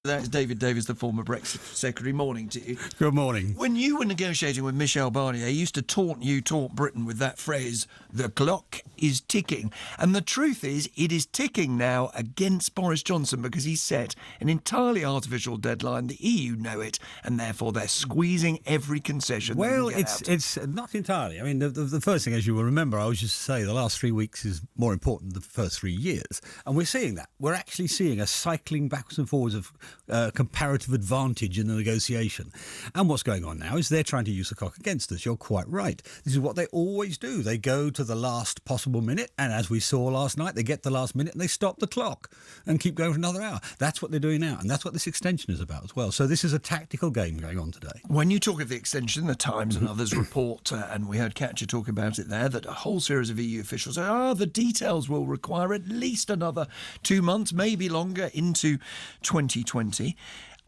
That's David Davis, the former Brexit Secretary. Morning to you. Good morning. When you were negotiating with Michel Barnier, he used to taunt Britain with that phrase, the clock is ticking. And the truth is, it is ticking now against Boris Johnson because he set an entirely artificial deadline. The EU know it, and therefore they're squeezing every concession. Well, it's not entirely. I mean, the first thing, as you will remember, I was just to say the last 3 weeks is more important than the first 3 years. And we're seeing that. We're actually seeing a cycling backwards and forwards of comparative advantage in the negotiation. And what's going on now is they're trying to use the clock against us. You're quite right. This is what they always do. They go to the last possible minute, and as we saw last night, they get the last minute and they stop the clock and keep going for another hour. That's what they're doing now, and that's what this extension is about as well. So this is a tactical game going on today. When you talk of the extension, the Times and others report, and we heard Katja talk about it there, that a whole series of EU officials say, the details will require at least another 2 months, maybe longer, into 2020.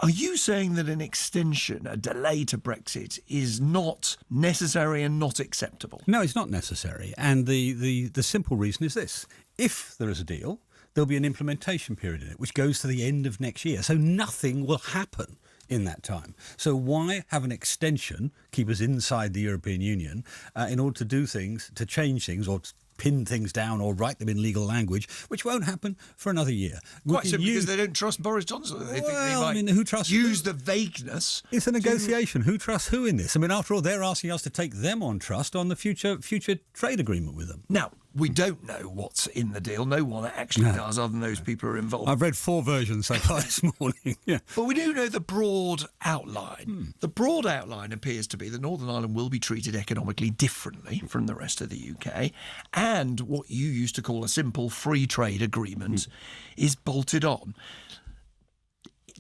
Are you saying that an extension, a delay to Brexit, is not necessary and not acceptable? No, it's not necessary. And the simple reason is this. If there is a deal, there'll be an implementation period in it, which goes to the end of next year. So nothing will happen in that time. So why have an extension, keep us inside the European Union, in order to do things, to change things, or pin things down or write them in legal language, which won't happen for another year. Quite simply because they don't trust Boris Johnson. They think they might who trusts use who? the vagueness. It's a negotiation. Who trusts who in this? I mean, after all, they're asking us to take them on trust on the future trade agreement with them. Now, we don't know what's in the deal. No one actually does, other than those people who are involved. I've read 4 versions so far this morning. Yeah. But we do know the broad outline. The broad outline appears to be that Northern Ireland will be treated economically differently from the rest of the UK, and what you used to call a simple free trade agreement is bolted on.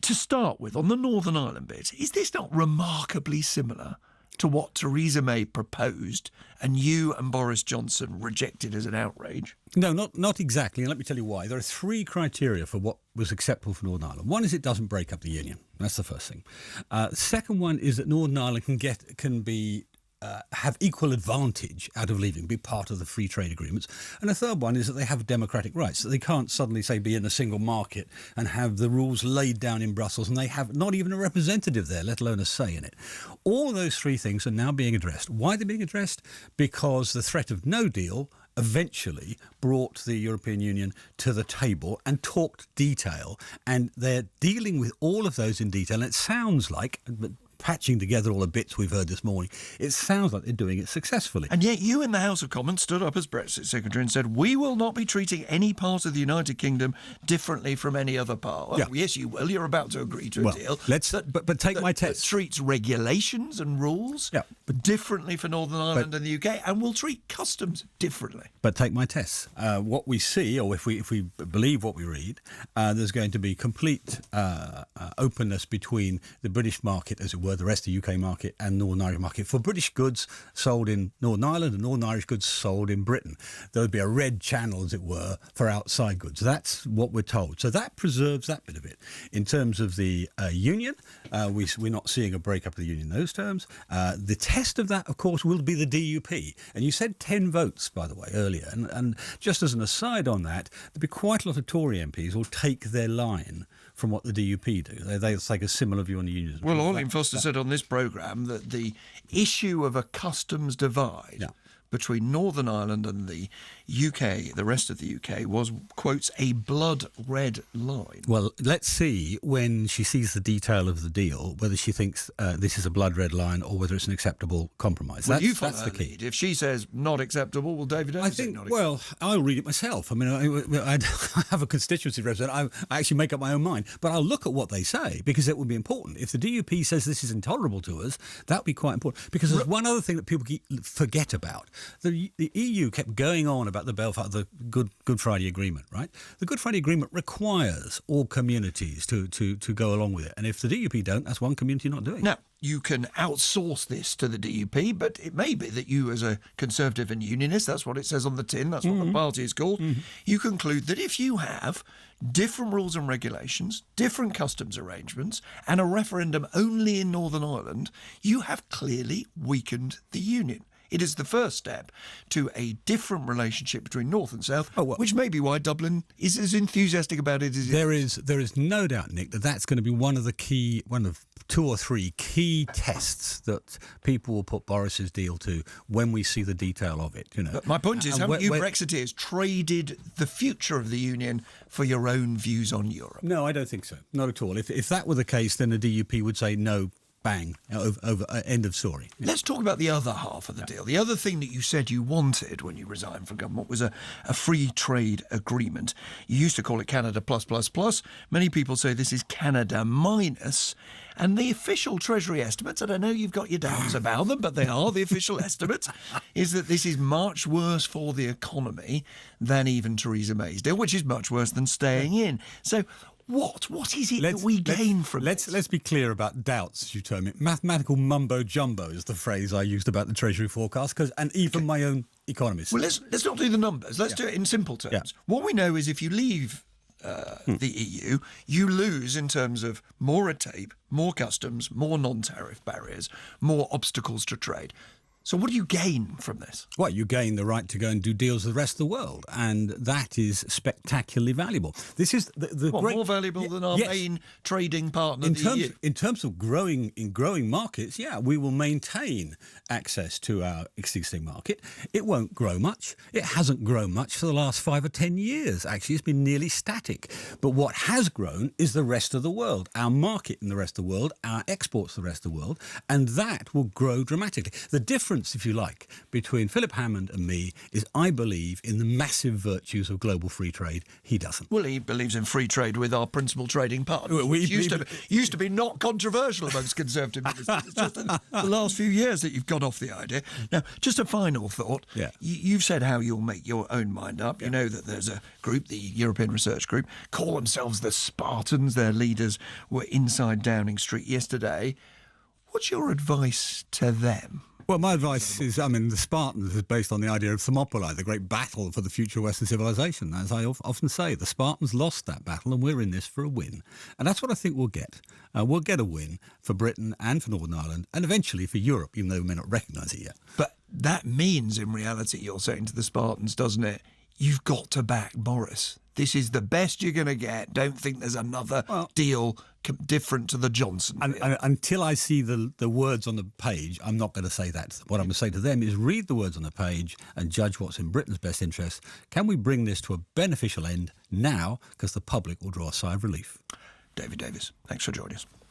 To start with, on the Northern Ireland bit, is this not remarkably similar to what Theresa May proposed and you and Boris Johnson rejected as an outrage? No, not exactly, and let me tell you why. There are 3 criteria for what was acceptable for Northern Ireland. One is it doesn't break up the union. That's the first thing. The second one is that Northern Ireland have equal advantage out of leaving, be part of the free trade agreements. And the third one is that they have democratic rights, that they can't suddenly, say, be in a single market and have the rules laid down in Brussels, and they have not even a representative there, let alone a say in it. All those 3 things are now being addressed. Why are they being addressed? Because the threat of no deal eventually brought the European Union to the table and talked detail, and they're dealing with all of those in detail. And it sounds like, patching together all the bits we've heard this morning, it sounds like they're doing it successfully. And yet you in the House of Commons stood up as Brexit Secretary and said, we will not be treating any part of the United Kingdom differently from any other part. Well, yes, you will. You're about to agree to a deal. But take my test. That treats regulations and rules differently for Northern Ireland and the UK, and will treat customs differently. But take my tests. What we see, or if we believe what we read, there's going to be complete openness between the British market, as it were, the rest of the UK market and Northern Irish market for British goods sold in Northern Ireland and Northern Irish goods sold in Britain. There would be a red channel, as it were, for outside goods. That's what we're told. So that preserves that bit of it. In terms of the union, we're not seeing a breakup of the union in those terms. The test of that, of course, will be the DUP. And you said 10 votes, by the way, earlier. And just as an aside on that, there'll be quite a lot of Tory MPs who will take their line from what the DUP do. They'll take a similar view on the unions. Well, Orlene Foster said on this programme that the issue of a customs divide between Northern Ireland and the UK, the rest of the UK, was, quotes, a blood red line. Well, let's see when she sees the detail of the deal, whether she thinks this is a blood red line or whether it's an acceptable compromise. Well, that's the key. Lead. If she says not acceptable, well, David Davis say not acceptable. Well, I'll read it myself. I mean, I have a constituency representative. I actually make up my own mind, but I'll look at what they say because it would be important. If the DUP says this is intolerable to us, that would be quite important. Because there's one other thing that people forget about. The EU kept going on about the Good Friday Agreement, right? The Good Friday Agreement requires all communities to go along with it. And if the DUP don't, that's one community not doing it. Now, you can outsource this to the DUP, but it may be that you, as a Conservative and Unionist, that's what it says on the tin, that's what the party is called, you conclude that if you have different rules and regulations, different customs arrangements, and a referendum only in Northern Ireland, you have clearly weakened the Union. It is the first step to a different relationship between North and South, which may be why Dublin is as enthusiastic about it as it is. There is no doubt, Nick, that's going to be one of 2 or 3 key tests that people will put Boris's deal to when we see the detail of it. But my point is, haven't you Brexiteers traded the future of the Union for your own views on Europe? No, I don't think so. Not at all. If that were the case, then the DUP would say no. Bang, over end of story. Let's talk about the other half of the deal. The other thing that you said you wanted when you resigned from government was a free trade agreement. You used to call it Canada plus plus plus. Many people say this is Canada minus. And the official Treasury estimates, and I know you've got your doubts about them, but they are the official estimates, is that this is much worse for the economy than even Theresa May's deal, which is much worse than staying in. So what is it that we gain from this? Let's be clear about doubts, as you term it. Mathematical mumbo-jumbo is the phrase I used about the Treasury forecast, and even my own economists. Well, let's not do the numbers. Let's do it in simple terms. Yeah. What we know is if you leave the EU, you lose in terms of more red tape, more customs, more non-tariff barriers, more obstacles to trade. So what do you gain from this? Well, you gain the right to go and do deals with the rest of the world, and that is spectacularly valuable. This is more valuable than our main trading partner, the EU. In terms of growing markets, we will maintain access to our existing market. It won't grow much. It hasn't grown much for the last 5 or 10 years. Actually, it's been nearly static. But what has grown is the rest of the world, our market in the rest of the world, our exports to the rest of the world, and that will grow dramatically. The difference, if you like, between Philip Hammond and me is I believe in the massive virtues of global free trade. He doesn't. Well, he believes in free trade with our principal trading partners. Used to be not controversial amongst Conservative ministers. It's just in the last few years that you've got off the idea. Now, just a final thought. Yeah. You've said how you'll make your own mind up. Yeah. You know that there's a group, the European Research Group, call themselves the Spartans. Their leaders were inside Downing Street yesterday. What's your advice to them? Well, my advice is, the Spartans is based on the idea of Thermopylae, the great battle for the future of Western civilization. As I often say, the Spartans lost that battle and we're in this for a win. And that's what I think we'll get. We'll get a win for Britain and for Northern Ireland and eventually for Europe, even though we may not recognise it yet. But that means, in reality, you're saying to the Spartans, doesn't it, you've got to back Boris. This is the best you're going to get. Don't think there's another deal different to the Johnson deal. And until I see the words on the page, I'm not going to say that. What I'm going to say to them is read the words on the page and judge what's in Britain's best interest. Can we bring this to a beneficial end now? Because the public will draw a sigh of relief. David Davis, thanks for joining us.